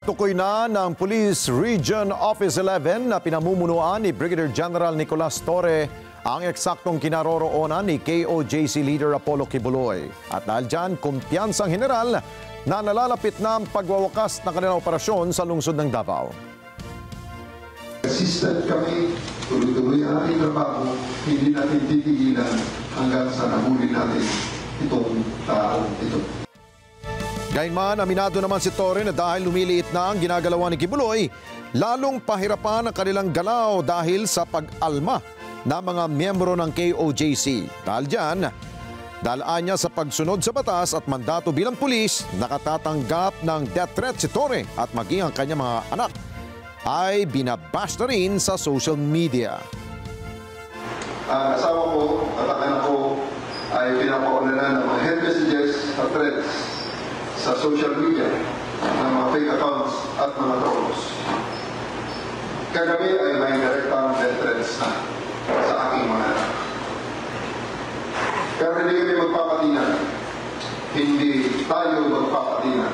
Tukoy na ng Police Region Office 11 na pinamumunuan ni Brigadier General Nicolas Torre ang eksaktong kinaroroonan ni KOJC Leader Apollo Kibuloy. At dahil dyan, kumpiyansang general na nalalapit na ang pagwawakas ng kanilang operasyon sa lungsod ng Davao. Assistant kami, tuloy-tuloy ang ating trabaho, hindi natin titigilan hanggang sa nahuli natin itong taong ito. Gayunman, aminado naman si Torre na dahil lumiliit na ang ginagalawa ni Kibuloy, lalong pahirapan ang kanilang galaw dahil sa pag-alma ng mga miyembro ng KOJC. Dahil dyan, dalaan niya sa pagsunod sa batas at mandato bilang pulis, nakatatanggap ng death threat si Torre at maging ang kanyang mga anak ay binabash na rin sa social media. Ang asawa ko at ang anak ko ay pinapaulanan ng mga hate messages at threats sa social media ng mga fake accounts at mga trolls. Kagabi ay may direktang death threats na sa aking mga anak. Pero hindi kami magpapatinan. Hindi tayo magpapatinan.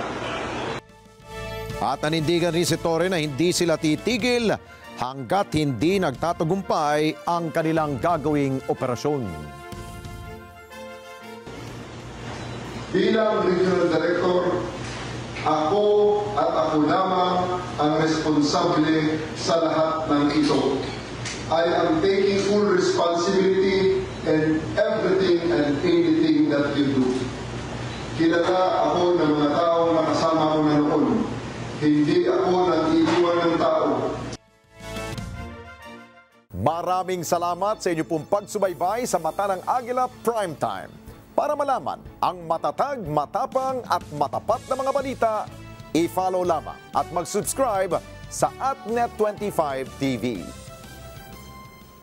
At nanindigan rin si Torre na hindi sila titigil hanggat hindi nagtatagumpay ang kanilang gagawing operasyon. Bilang Regional Director, ako at ako lamang ang responsable sa lahat ng ito. I am taking full responsibility in everything and anything that you do. Kilala ako ng mga taong nakasama ko na noon. Hindi ako nag-iiwan ng tao. Maraming salamat sa inyo pong pagsubaybay sa Mata ng Agila Primetime. Para malaman ang matatag, matapang at matapat na mga balita, i-follow lamang at mag-subscribe sa AtNet25 TV.